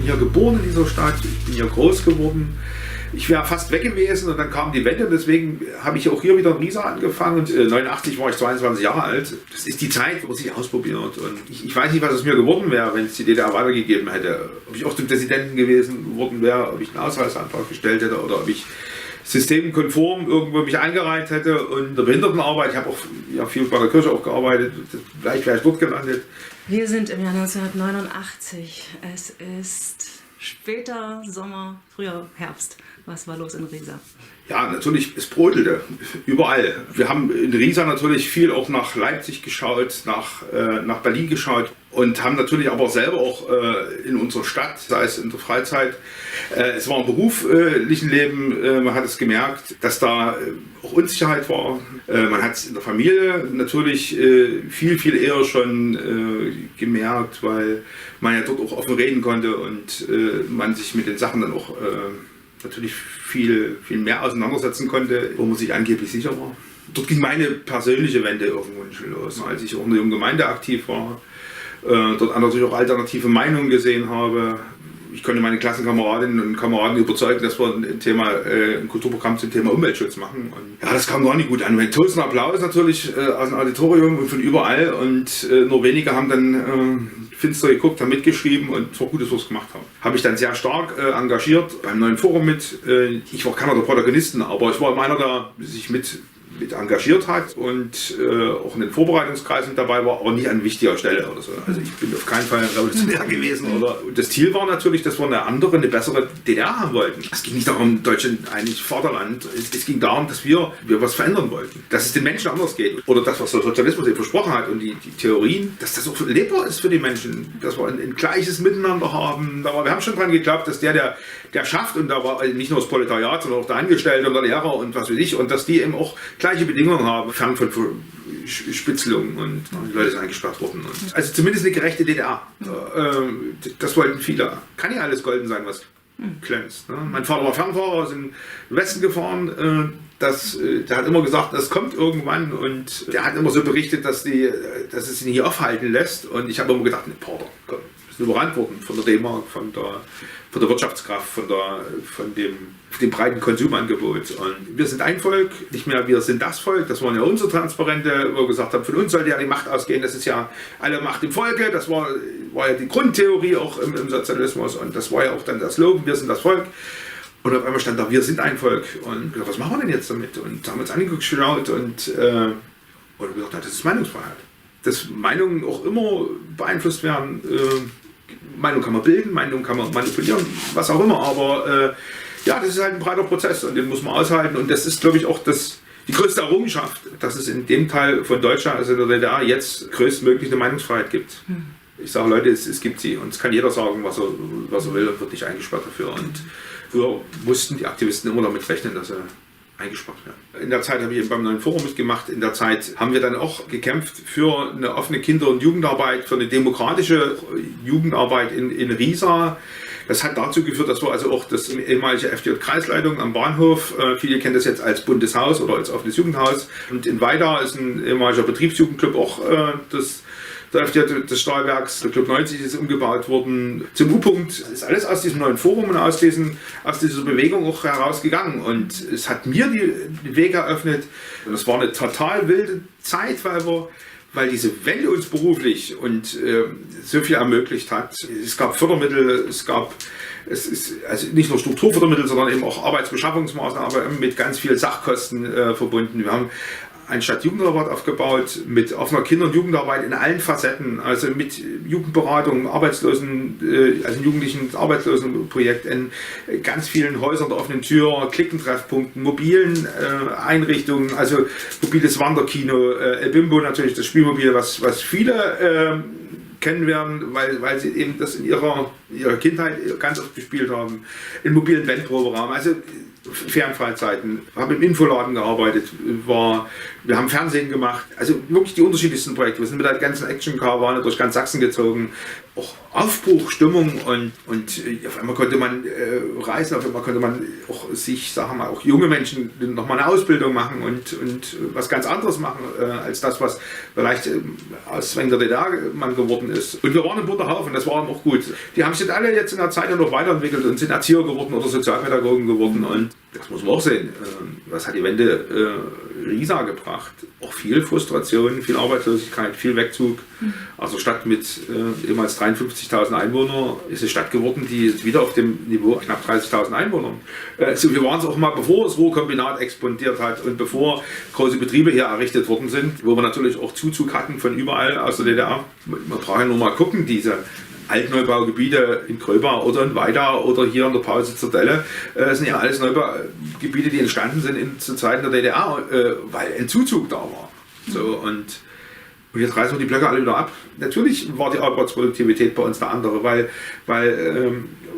hier geboren in dieser Stadt, ich bin hier groß geworden. Ich wäre fast weg gewesen und dann kam die Wende, deswegen habe ich auch hier wieder in Riesa angefangen und 89 war ich 22 Jahre alt. Das ist die Zeit, wo man sich ausprobiert und ich weiß nicht, was es mir geworden wäre, wenn es die DDR weitergegeben hätte. Ob ich auch zum Dissidenten gewesen worden wäre, ob ich einen Ausreiseantrag gestellt hätte oder ob ich systemkonform irgendwo mich eingereiht hätte und in der Behindertenarbeit, ich habe auch viel bei der Kirche auch gearbeitet, vielleicht wäre ich dort gelandet. Wir sind im Jahr 1989, es ist später Sommer, früher Herbst. Was war los in Riesa? Ja, natürlich, es brodelte überall. Wir haben in Riesa natürlich viel auch nach Leipzig geschaut, nach Berlin geschaut und haben natürlich aber selber auch in unserer Stadt, sei es in der Freizeit, es war im beruflichen Leben, man hat es gemerkt, dass da auch Unsicherheit war. Man hat es in der Familie natürlich viel eher schon gemerkt, weil man ja dort auch offen reden konnte und man sich mit den Sachen dann auch natürlich viel mehr auseinandersetzen konnte, wo man sich angeblich sicher war. Dort ging meine persönliche Wende irgendwo schon los, als ich auch in der jungen Gemeinde aktiv war, dort natürlich auch alternative Meinungen gesehen habe. Ich konnte meine Klassenkameradinnen und Kameraden überzeugen, dass wir ein Kulturprogramm zum Thema Umweltschutz machen. Und ja, das kam gar nicht gut an. Ein tosender Applaus natürlich aus dem Auditorium und von überall. Und nur wenige haben dann finster geguckt, haben mitgeschrieben und es war gut, dass wir es gemacht haben. Habe ich dann sehr stark engagiert beim neuen Forum mit. Ich war keiner der Protagonisten, aber ich war einer, der sich mit engagiert hat und auch in den Vorbereitungskreisen dabei war, aber nicht an wichtiger Stelle oder so. Also ich bin auf keinen Fall revolutionär gewesen. Und das Ziel war natürlich, dass wir eine bessere DDR haben wollten. Es ging nicht darum, Deutschland eigentlich Vaterland. Es ging darum, dass wir was verändern wollten. Dass es den Menschen anders geht. Oder das, was der Sozialismus eben versprochen hat und die Theorien, dass das auch lebbar ist für die Menschen. Dass wir ein gleiches Miteinander haben. Wir haben schon daran geglaubt, dass der schafft, und da war nicht nur das Proletariat, sondern auch der Angestellte und der Lehrer und was weiß ich, und dass die eben auch gleiche Bedingungen haben, fern von Spitzelungen und die Leute sind eingesperrt worden. Also zumindest eine gerechte DDR. Das wollten viele. Kann ja alles golden sein, was glänzt. Ne? Mein Vater war Fernfahrer, ist in den Westen gefahren. Der hat immer gesagt, das kommt irgendwann, und der hat immer so berichtet, dass es ihn hier aufhalten lässt. Und ich habe immer gedacht, ne, Pater, komm, wir sind überrannt worden von der D-Mark, von der Wirtschaftskraft, von dem breiten Konsumangebot. Und wir sind ein Volk, nicht mehr wir sind das Volk. Das waren ja unsere Transparente, wo wir gesagt haben, von uns sollte ja die Macht ausgehen. Das ist ja alle Macht im Volke. Das war ja die Grundtheorie auch im Sozialismus. Und das war ja auch dann der Slogan, wir sind das Volk. Und auf einmal stand da, wir sind ein Volk. Und was machen wir denn jetzt damit? Und haben uns angeschaut und gesagt, das ist Meinungsfreiheit. Dass Meinungen auch immer beeinflusst werden. Meinung kann man bilden, Meinung kann man manipulieren, was auch immer, aber ja, das ist halt ein breiter Prozess und den muss man aushalten, und das ist, glaube ich, auch die größte Errungenschaft, dass es in dem Teil von Deutschland, also in der DDR, jetzt größtmöglich eine Meinungsfreiheit gibt. Ich sage, Leute, es gibt sie, und es kann jeder sagen, was er will, und wird nicht eingesperrt dafür. Und früher mussten die Aktivisten immer damit rechnen, dass sie eingesperrt werden. In der Zeit habe ich eben beim neuen Forum mitgemacht. In der Zeit haben wir dann auch gekämpft für eine offene Kinder- und Jugendarbeit, für eine demokratische Jugendarbeit in Riesa. Das hat dazu geführt, dass wir also auch das ehemalige FDJ-Kreisleitung am Bahnhof, viele kennen das jetzt als Bundeshaus oder als offenes Jugendhaus. Und in Weida ist ein ehemaliger Betriebsjugendclub auch der FDJ des Stahlwerks, der Club 90 ist umgebaut worden. Zum U-Punkt ist alles aus diesem neuen Forum und aus dieser Bewegung auch herausgegangen. Und es hat mir die Wege eröffnet. Und es war eine total wilde Zeit, weil diese Wende uns beruflich und so viel ermöglicht hat. Es gab Fördermittel, es ist also nicht nur Strukturfördermittel, sondern eben auch Arbeitsbeschaffungsmaßnahmen, aber mit ganz vielen Sachkosten verbunden. Wir haben ein Stadtjugendrat aufgebaut mit offener Kinder- und Jugendarbeit in allen Facetten, also mit Jugendberatung, also jugendlichen Arbeitslosenprojekt in ganz vielen Häusern der offenen Tür, Klickentreffpunkten, mobilen Einrichtungen, also mobiles Wanderkino, El Bimbo natürlich, das Spielmobil, was viele kennen werden, weil sie eben das in ihrer Kindheit ganz oft gespielt haben, in mobilen Bandproberaum, also Fernfreizeiten, habe im Infoladen gearbeitet, wir haben Fernsehen gemacht, also wirklich die unterschiedlichsten Projekte. Wir sind mit der ganzen Action-Karawane durch ganz Sachsen gezogen. Auch Aufbruch, Stimmung und auf einmal konnte man reisen, auf einmal konnte man auch auch junge Menschen nochmal eine Ausbildung machen und was ganz anderes machen, als das, was vielleicht aus der DDR man geworden ist. Und wir waren ein bunter Haufen, das war auch gut. Die haben haben sich alle jetzt in der Zeit ja noch weiterentwickelt und sind Erzieher geworden oder Sozialpädagogen geworden. Und das muss man auch sehen. Was hat die Wende Riesa gebracht? Auch viel Frustration, viel Arbeitslosigkeit, viel Wegzug. Also Stadt mit ehemals 53.000 Einwohnern ist eine Stadt geworden, die ist wieder auf dem Niveau knapp 30.000 Einwohnern. So viel waren es auch mal, bevor das Ruhrkombinat expandiert hat und bevor große Betriebe hier errichtet worden sind, wo wir natürlich auch Zuzug hatten von überall aus der DDR. Man braucht ja nur mal gucken, diese Altneubaugebiete in Gröbau oder in Weida oder hier in der Pausitzer Delle, sind ja alles Neubaugebiete, die entstanden sind zu Zeiten der DDR, weil ein Zuzug da war. So, und jetzt reißen wir die Blöcke alle wieder ab. Natürlich war die Arbeitsproduktivität bei uns eine andere, weil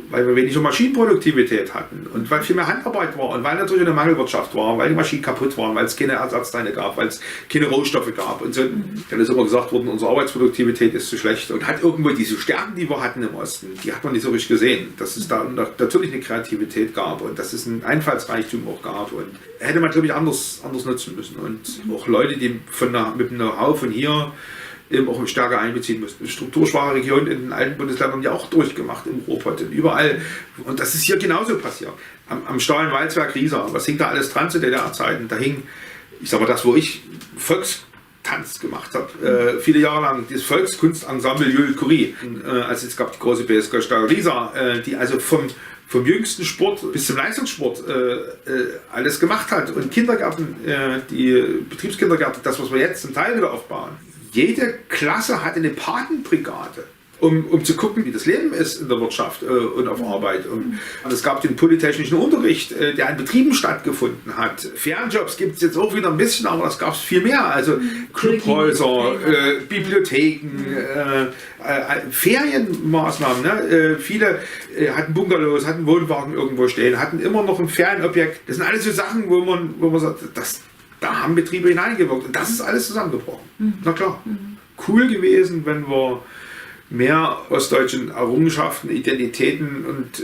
wir weniger Maschinenproduktivität hatten und weil viel mehr Handarbeit war und weil natürlich eine Mangelwirtschaft war, weil die Maschinen kaputt waren, weil es keine Ersatzteile gab, weil es keine Rohstoffe gab und so. Dann ist immer gesagt worden, unsere Arbeitsproduktivität ist zu schlecht und hat irgendwo diese Stärken, die wir hatten im Osten, die hat man nicht so richtig gesehen, dass es da natürlich eine Kreativität gab und dass es ein Einfallsreichtum auch gab und hätte man, glaube ich, anders nutzen müssen und auch Leute, die mit dem Know-how von hier eben auch stärker einbeziehen müssen. Strukturschwache Regionen in den alten Bundesländern ja auch durchgemacht, im Ruhrpott und überall. Und das ist hier genauso passiert. Am Stahlenwalzwerk Riesa, was hing da alles dran zu DDR-Zeiten? Da hing, ich sag mal, das, wo ich Volkstanz gemacht habe, viele Jahre lang, das Volkskunstensemble Jules Curie. Also es gab die große BSK Stahl Riesa, die also vom jüngsten Sport bis zum Leistungssport alles gemacht hat. Und Kindergärten, die Betriebskindergärten, das, was wir jetzt zum Teil wieder aufbauen. Jede Klasse hatte eine Patenbrigade, um zu gucken, wie das Leben ist in der Wirtschaft und auf Arbeit. Und es gab den polytechnischen Unterricht, der in Betrieben stattgefunden hat. Fernjobs gibt es jetzt auch wieder ein bisschen, aber das gab es viel mehr. Also Clubhäuser, Bibliotheken, Ferienmaßnahmen. Ne? Viele hatten Bungalows, hatten Wohnwagen irgendwo stehen, hatten immer noch ein Ferienobjekt. Das sind alles so Sachen, wo man sagt, da haben Betriebe hineingewirkt und das ist alles zusammengebrochen. Na klar. Cool gewesen, wenn wir mehr ostdeutschen Errungenschaften, Identitäten und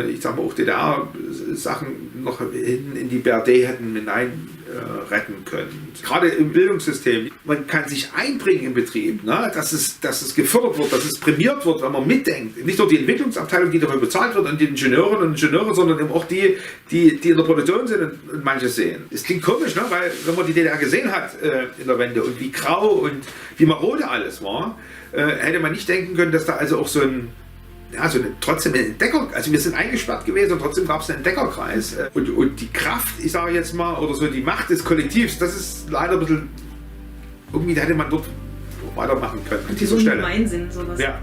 ich sag mal auch DDR-Sachen noch in die BRD hätten hinein retten können. Gerade im Bildungssystem. Man kann sich einbringen im Betrieb, ne? Dass es gefördert wird, dass es prämiert wird, wenn man mitdenkt. Nicht nur die Entwicklungsabteilung, die dafür bezahlt wird, und die Ingenieurinnen und Ingenieure, sondern eben auch die in der Produktion sind und manches sehen. Es klingt komisch, ne? Weil wenn man die DDR gesehen hat in der Wende und wie grau und wie marode alles war, hätte man nicht denken können, dass da also auch trotzdem ein Entdecker, also wir sind eingesperrt gewesen und trotzdem gab es einen Entdeckerkreis. Und die Kraft, ich sage jetzt mal, oder so die Macht des Kollektivs, das ist leider ein bisschen, irgendwie hätte man dort weitermachen können. An dieser Stelle. Gemeinsinn, sowas. Ja.